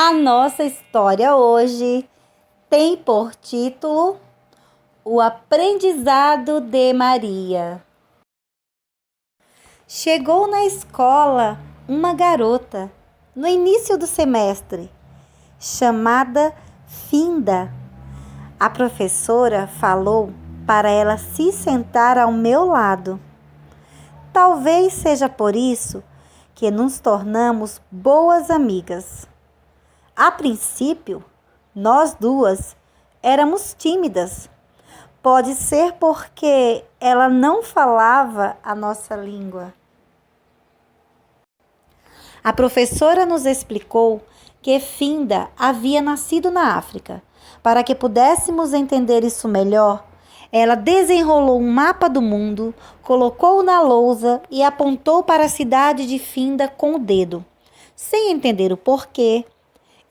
A nossa história hoje tem por título O Aprendizado de Maria. Chegou na escola uma garota no início do semestre, chamada Finda. A professora falou para ela se sentar ao meu lado. Talvez seja por isso que nos tornamos boas amigas. A princípio, nós duas éramos tímidas. Pode ser porque ela não falava a nossa língua. A professora nos explicou que Finda havia nascido na África. Para que pudéssemos entender isso melhor, ela desenrolou um mapa do mundo, colocou na lousa e apontou para a cidade de Finda com o dedo. Sem entender o porquê,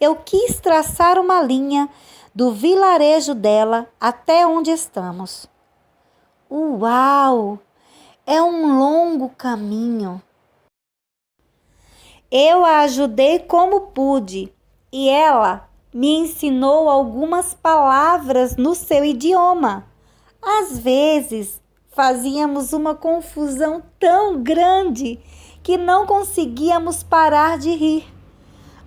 eu quis traçar uma linha do vilarejo dela até onde estamos. Uau! É um longo caminho. Eu a ajudei como pude e ela me ensinou algumas palavras no seu idioma. Às vezes, fazíamos uma confusão tão grande que não conseguíamos parar de rir.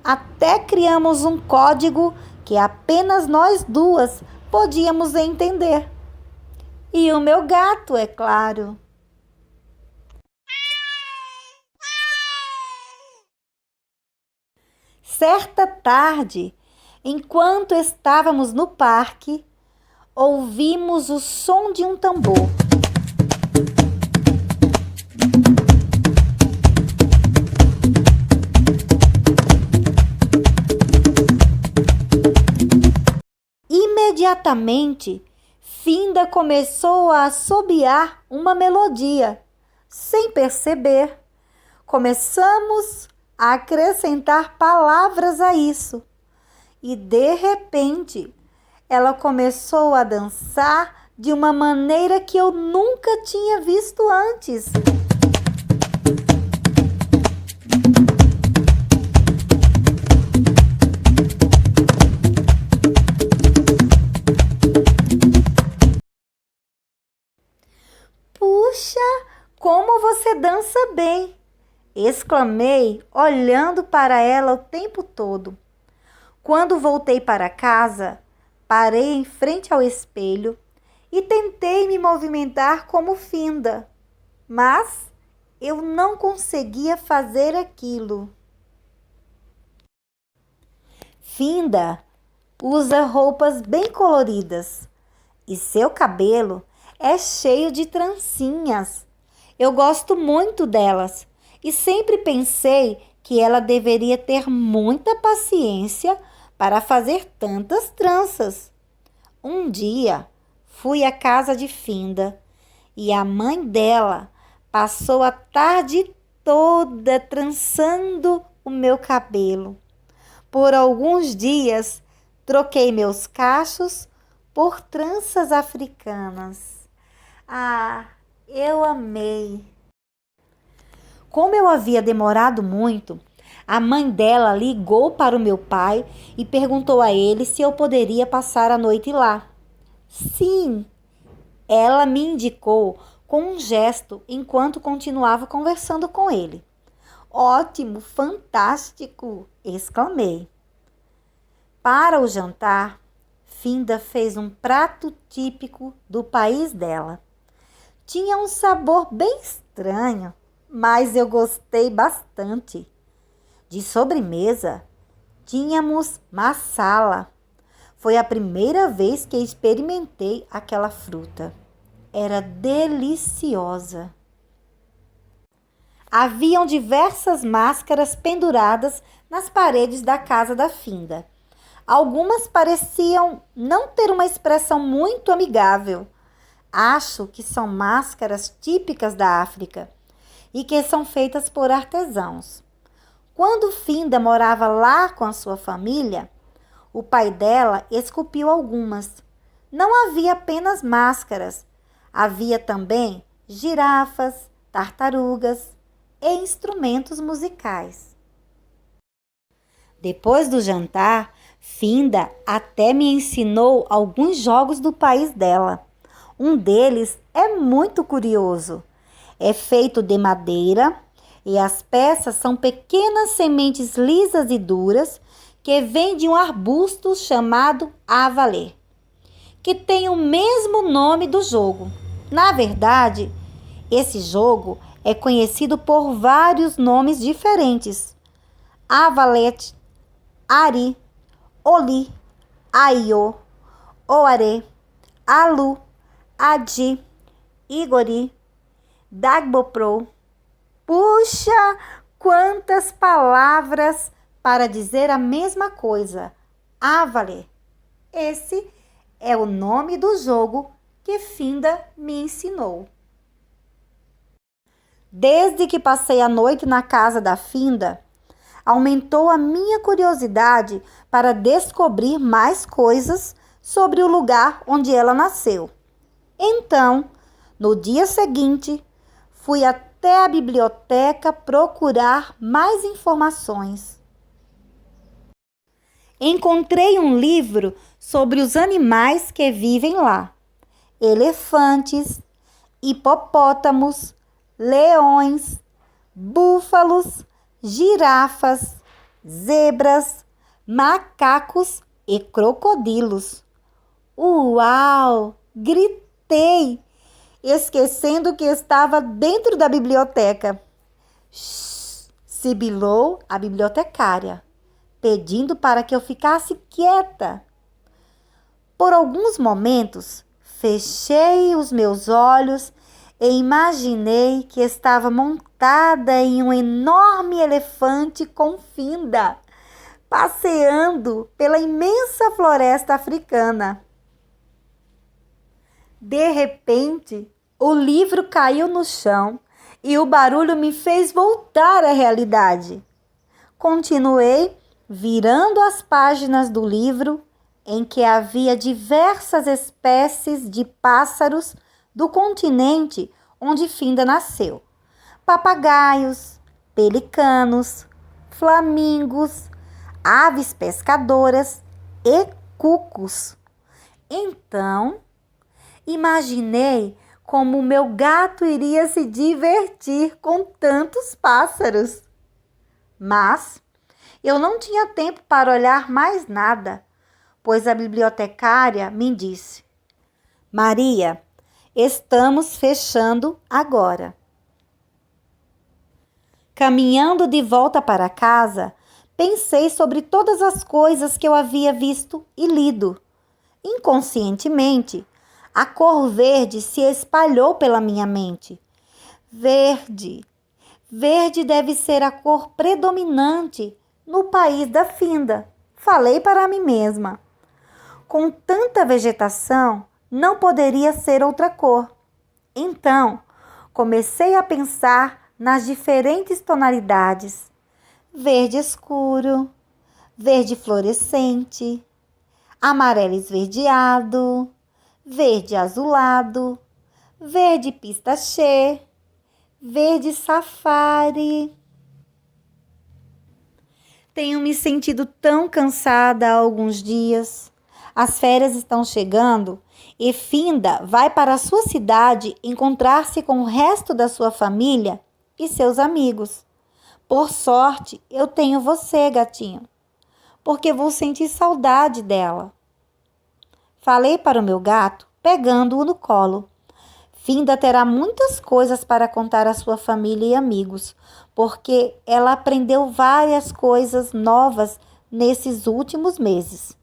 Até criamos um código que apenas nós duas podíamos entender. E o meu gato, é claro. Certa tarde, enquanto estávamos no parque, ouvimos o som de um tambor. Imediatamente, Finda começou a assobiar uma melodia. Sem perceber, começamos a acrescentar palavras a isso. E, de repente, ela começou a dançar de uma maneira que eu nunca tinha visto antes. Puxa, como você dança bem! Exclamei, olhando para ela o tempo todo. Quando voltei para casa, parei em frente ao espelho e tentei me movimentar como Finda, mas eu não conseguia fazer aquilo. Finda usa roupas bem coloridas e seu cabelo é cheio de trancinhas. Eu gosto muito delas e sempre pensei que ela deveria ter muita paciência para fazer tantas tranças. Um dia, fui à casa de Finda e a mãe dela passou a tarde toda trançando o meu cabelo. Por alguns dias, troquei meus cachos por tranças africanas. Ah, eu amei! Como eu havia demorado muito, a mãe dela ligou para o meu pai e perguntou a ele se eu poderia passar a noite lá. Sim, ela me indicou com um gesto enquanto continuava conversando com ele. Ótimo, fantástico! Exclamei. Para o jantar, Finda fez um prato típico do país dela. Tinha um sabor bem estranho, mas eu gostei bastante. De sobremesa, tínhamos massala. Foi a primeira vez que experimentei aquela fruta. Era deliciosa. Haviam diversas máscaras penduradas nas paredes da casa da Finda. Algumas pareciam não ter uma expressão muito amigável. Acho que são máscaras típicas da África e que são feitas por artesãos. Quando Finda morava lá com a sua família, o pai dela esculpiu algumas. Não havia apenas máscaras, havia também girafas, tartarugas e instrumentos musicais. Depois do jantar, Finda até me ensinou alguns jogos do país dela. Um deles é muito curioso. É feito de madeira e as peças são pequenas sementes lisas e duras que vêm de um arbusto chamado avalé, que tem o mesmo nome do jogo. Na verdade, esse jogo é conhecido por vários nomes diferentes: avalete, ari, oli, aiô, oare, alu, adi, igori, dagbopro. Puxa, quantas palavras para dizer a mesma coisa. Avalé. Esse é o nome do jogo que Finda me ensinou. Desde que passei a noite na casa da Finda, aumentou a minha curiosidade para descobrir mais coisas sobre o lugar onde ela nasceu. Então, no dia seguinte, fui até a biblioteca procurar mais informações. Encontrei um livro sobre os animais que vivem lá: elefantes, hipopótamos, leões, búfalos, girafas, zebras, macacos e crocodilos. Uau! Gritei, esquecendo que estava dentro da biblioteca. Shhh! Sibilou a bibliotecária, pedindo para que eu ficasse quieta. Por alguns momentos, fechei os meus olhos e imaginei que estava montada em um enorme elefante com Finda, passeando pela imensa floresta africana. De repente, o livro caiu no chão e o barulho me fez voltar à realidade. Continuei virando as páginas do livro, em que havia diversas espécies de pássaros do continente onde Finda nasceu: papagaios, pelicanos, flamingos, aves pescadoras e cucos. Então, imaginei como meu gato iria se divertir com tantos pássaros. Mas eu não tinha tempo para olhar mais nada, pois a bibliotecária me disse: Maria, estamos fechando agora. Caminhando de volta para casa, pensei sobre todas as coisas que eu havia visto e lido. Inconscientemente, a cor verde se espalhou pela minha mente. Verde. Verde deve ser a cor predominante no país da Finda, falei para mim mesma. Com tanta vegetação, não poderia ser outra cor. Então, comecei a pensar nas diferentes tonalidades: verde escuro, verde fluorescente, amarelo esverdeado, verde azulado, verde pistachê, verde safari. Tenho me sentido tão cansada há alguns dias. As férias estão chegando e Finda vai para a sua cidade encontrar-se com o resto da sua família e seus amigos. Por sorte, eu tenho você, gatinho, porque vou sentir saudade dela. Falei para o meu gato, pegando-o no colo. Finda terá muitas coisas para contar à sua família e amigos, porque ela aprendeu várias coisas novas nesses últimos meses.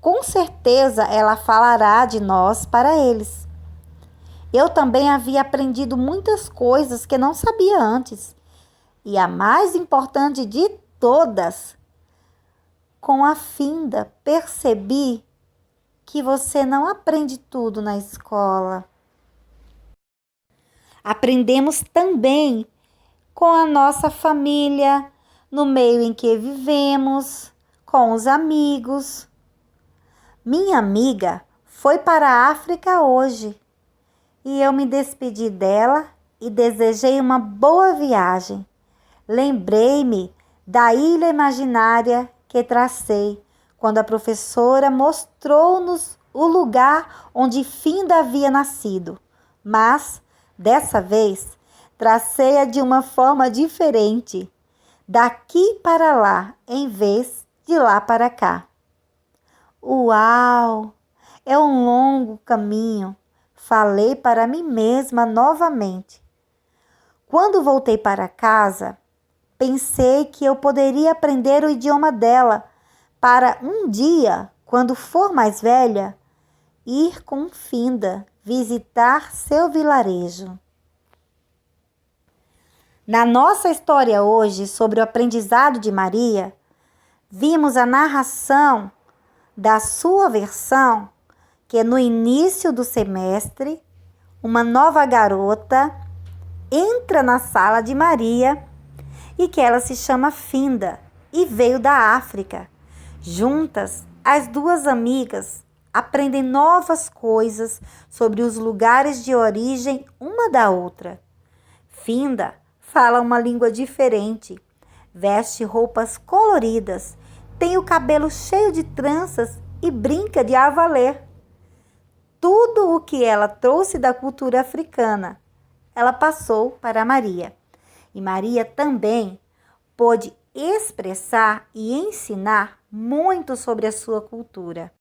Com certeza ela falará de nós para eles. Eu também havia aprendido muitas coisas que não sabia antes. E a mais importante de todas, com a Finda percebi que você não aprende tudo na escola. Aprendemos também com a nossa família, no meio em que vivemos, com os amigos. Minha amiga foi para a África hoje e eu me despedi dela e desejei uma boa viagem. Lembrei-me da ilha imaginária que tracei quando a professora mostrou-nos o lugar onde Finda havia nascido. Mas, dessa vez, tracei-a de uma forma diferente, daqui para lá, em vez de lá para cá. Uau! É um longo caminho, falei para mim mesma novamente. Quando voltei para casa, pensei que eu poderia aprender o idioma dela para um dia, quando for mais velha, ir com Finda visitar seu vilarejo. Na nossa história hoje sobre o aprendizado de Maria, vimos a narração da sua versão, que no início do semestre, uma nova garota entra na sala de Maria e que ela se chama Finda e veio da África. Juntas, as duas amigas aprendem novas coisas sobre os lugares de origem uma da outra. Finda fala uma língua diferente, veste roupas coloridas, tem o cabelo cheio de tranças e brinca de a valer. Tudo o que ela trouxe da cultura africana, ela passou para Maria. E Maria também pôde expressar e ensinar muito sobre a sua cultura.